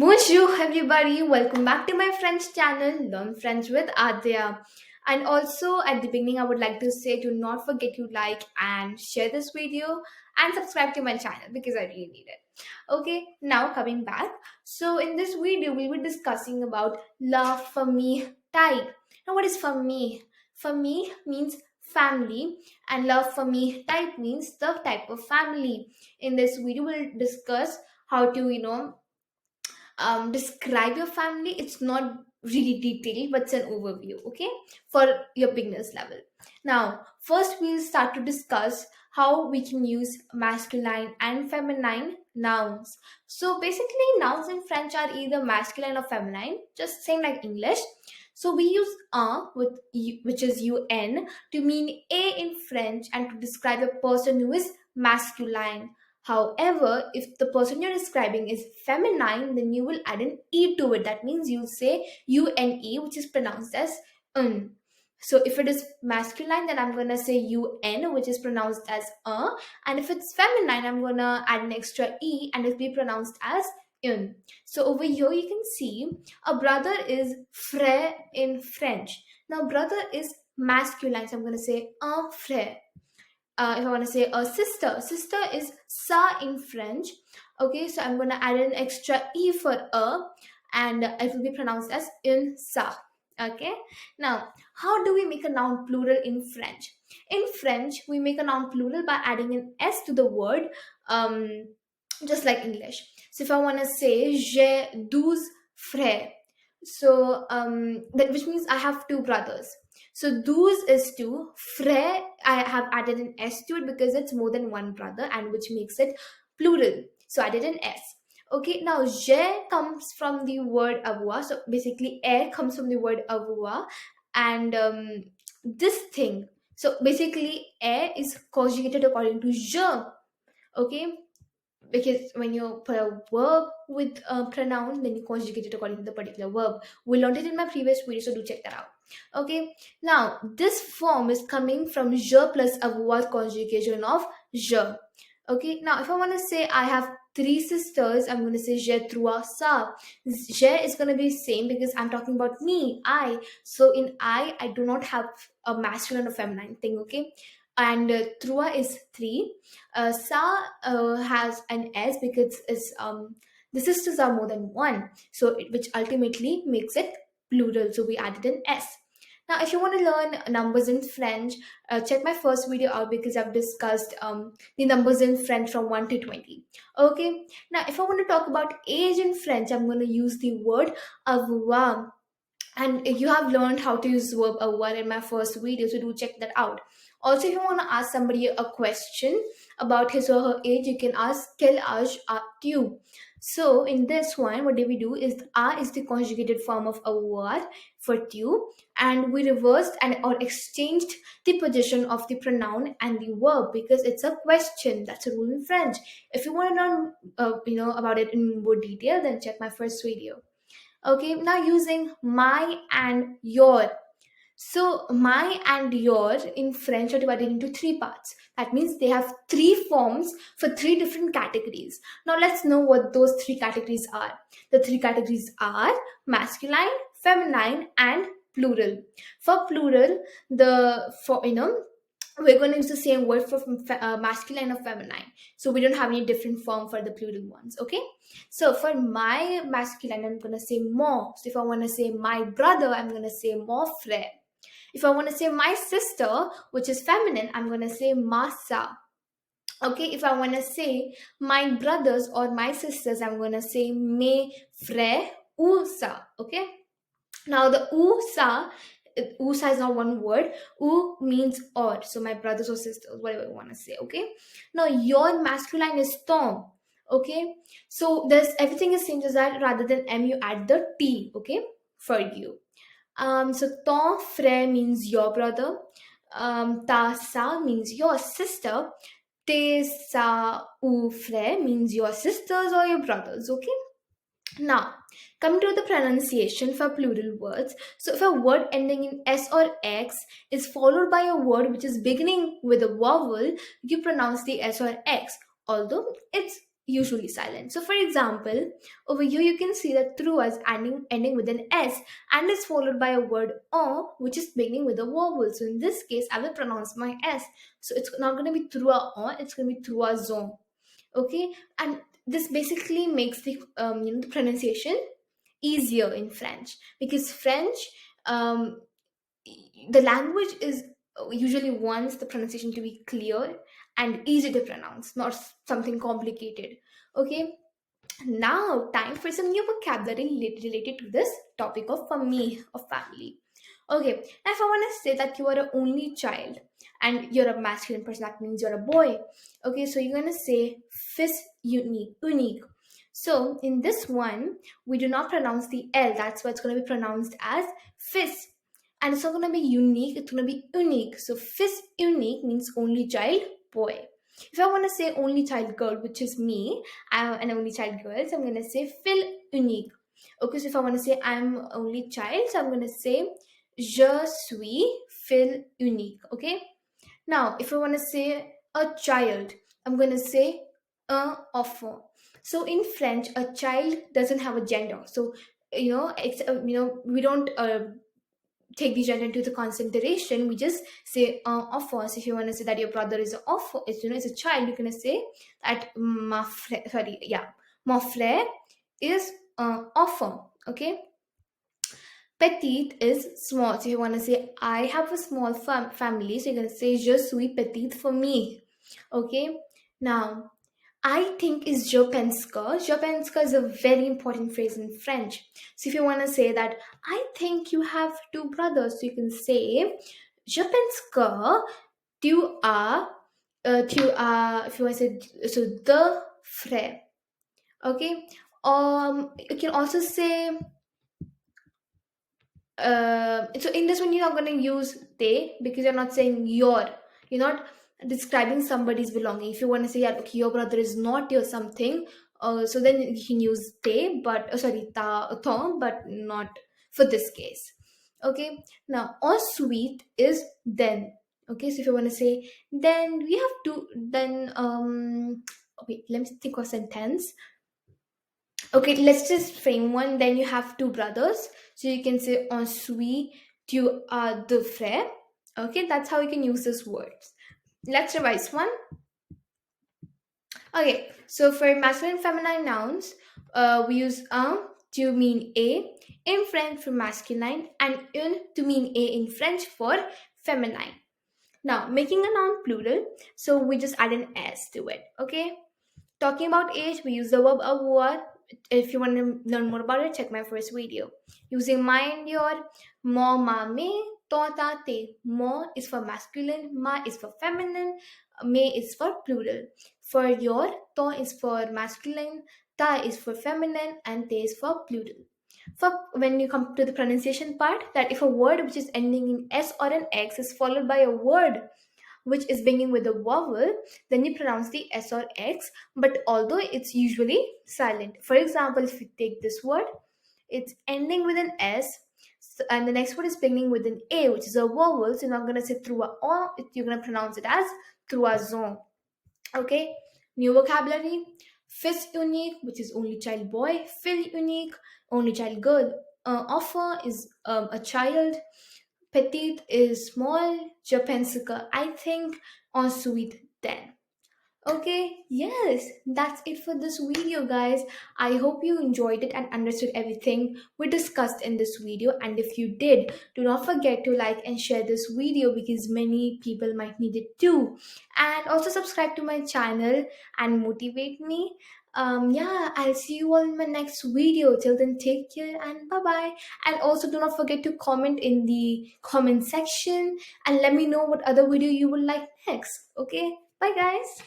Bonjour everybody, welcome back to my French channel, Learn French with Adya. And also at the beginning I would like to say do not forget to like and share this video and subscribe to my channel because I really need it. Okay, now coming back. So in this video we will be discussing about la famille type. Now what is famille? Famille means family and la famille type means the type of family. In this video we'll discuss how to describe your family. It's not really detailed but it's an overview, okay, for your beginners level. Now first we'll start to discuss how we can use masculine and feminine nouns. So basically nouns in French are either masculine or feminine, just same like English. So we use un with which is un to mean a in French and to describe a person who is masculine. However, if the person you're describing is feminine, then you will add an e to it. That means you'll say une, which is pronounced as un. So if it is masculine, then I'm gonna say un, which is pronounced as and if it's feminine, I'm gonna add an extra e, and it'll be pronounced as un. So over here, you can see a brother is frère in French. Now, brother is masculine, so I'm gonna say un frère. If I want to say a sister, sister is sa in French. Okay, so I'm going to add an extra e for a, and it will be pronounced as in sa. Okay, now how do we make a noun plural in French? In French, we make a noun plural by adding an s to the word, just like English. So if I want to say j'ai 12 frères, so which means I have two brothers. So douze is two. Frère, I have added an s to it because it's more than one brother, and which makes it plural. So I added an s. Okay, now j'ai comes from the word avoir. So basically, air comes from the word avoir, and this thing. So basically, air is conjugated according to je. Okay, because when you put a verb with a pronoun, then you conjugate it according to the particular verb. We learned it in my previous video, so do check that out. Okay, now this form is coming from je plus avoir conjugation of je. Okay, now if I want to say I have three sisters, I'm going to say j'ai trois sœurs. Je is going to be same because I'm talking about me, I. So in I do not have a masculine or feminine thing. Okay, and trois is three. Sa has an s because the sisters are more than one, so which ultimately makes it plural. So we added an s. Now, if you want to learn numbers in French, check my first video out because I've discussed the numbers in French from 1 to 20. Okay, now if I want to talk about age in French, I'm going to use the word avoir. And you have learned how to use verb avoir in my first video, so do check that out. Also, if you want to ask somebody a question about his or her age, you can ask quel âge as-tu? So in this one, what do we do is a is the conjugated form of avoir for tu, and we reversed and or exchanged the position of the pronoun and the verb because it's a question. That's a rule in French. If you want to learn about it in more detail, then check my first video. Okay, now using my and your. So my and your in French are divided into three parts. That means they have three forms for three different categories. Now let's know what those three categories are. The three categories are masculine, feminine, and plural. For plural, we're going to use the same word for masculine or feminine. So we don't have any different form for the plural ones. Okay. So for my masculine, I'm going to say mon. So if I want to say my brother, I'm going to say mon frère. If I want to say my sister, which is feminine, I'm going to say ma sœur. Okay, if I want to say my brothers or my sisters, I'm going to say mes frères ou sœurs. Okay. Now the ou sa is not one word. U means or. So my brothers or sisters, whatever you want to say. Okay. Now your masculine is ton. Okay. So there's everything is same as that. Rather than m, you add the t. Okay, for you. So ton frère means your brother. Ta sa means your sister. Tes sa ou frère means your sisters or your brothers. Okay. Now, coming to the pronunciation for plural words. So, if a word ending in s or x is followed by a word which is beginning with a vowel, you pronounce the s or x. Although it's usually silent. So for example, over here you can see that through is ending with an S and is followed by a word O which is beginning with a vowel. So in this case I will pronounce my S. So it's not going to be through a O, it's going to be through a zone. Okay, and this basically makes the pronunciation easier in French, because French, um, the language is usually wants the pronunciation to be clear and easy to pronounce, not something complicated. Okay, now time for some new vocabulary related to this topic of famille, of family. Okay, now if I want to say that you are an only child and you're a masculine person, that means you're a boy. Okay, so you're gonna say fils unique. So in this one, we do not pronounce the L. That's why it's gonna be pronounced as fils, and it's not gonna be unique. It's gonna be unique. So fils unique means only child, boy. If I want to say only child girl, which is me, I'm an only child girl, so I'm gonna say fil unique. Okay, so if I want to say I'm only child, so I'm gonna say je suis fil unique. Okay. Now, if I want to say a child, I'm going to say un enfant. So in French, a child doesn't have a gender. So we don't take the gender into the consideration. We just say un enfant. So if you want to say that your brother is an enfant, is a child, you're going to say that mon frère is un enfant. Okay. Petite is small. So you want to say, I have a small family. So you're going to say, je suis petite for me. Okay. Now, I think is je pense que. Je pense que is a very important phrase in French. So if you want to say that, I think you have two brothers. So you can say, je pense que if you want to say, so the frère. Okay. You can also say, so in this one you're not going to use they, because you're not saying you're not describing somebody's belonging. If you want to say, yeah, okay, your brother is not your something, so then you can use they, but but not for this case. Okay, now ensuite is then. Okay, so if you want to say then, we have to then wait, let me think of sentence. Okay, let's just frame one. Then you have two brothers. So you can say ensuite tu as deux frères. Okay, that's how you can use these words. Let's revise one. Okay, so for masculine and feminine nouns, we use un to mean a in French for masculine and une to mean a in French for feminine. Now, making a noun plural, so we just add an s to it. Okay, talking about age, we use the verb avoir. If you want to learn more about it, check my first video. Using my and your, mo, ma, me, to, ta, te. Mo is for masculine, ma is for feminine, me is for plural. For your, to is for masculine, ta is for feminine, and te is for plural. For when you come to the pronunciation part, that if a word which is ending in s or an x is followed by a word which is beginning with a vowel, then you pronounce the S or X, but although it's usually silent. For example, if you take this word, it's ending with an S, and the next word is beginning with an A, which is a vowel, so you're not going to say through a O, you're going to pronounce it as troison. Okay, new vocabulary. Fils unique, which is only child boy. Fille unique, only child girl. Enfant is a child. Petite is small, je pense que, I think, ensuite then. Okay, yes, that's it for this video, guys. I hope you enjoyed it and understood everything we discussed in this video. And if you did, do not forget to like and share this video, because many people might need it too. And also subscribe to my channel and motivate me. Yeah, I'll see you all in my next video. Till then, take care and bye bye. And also do not forget to comment in the comment section and let me know what other video you would like next. Okay, bye guys.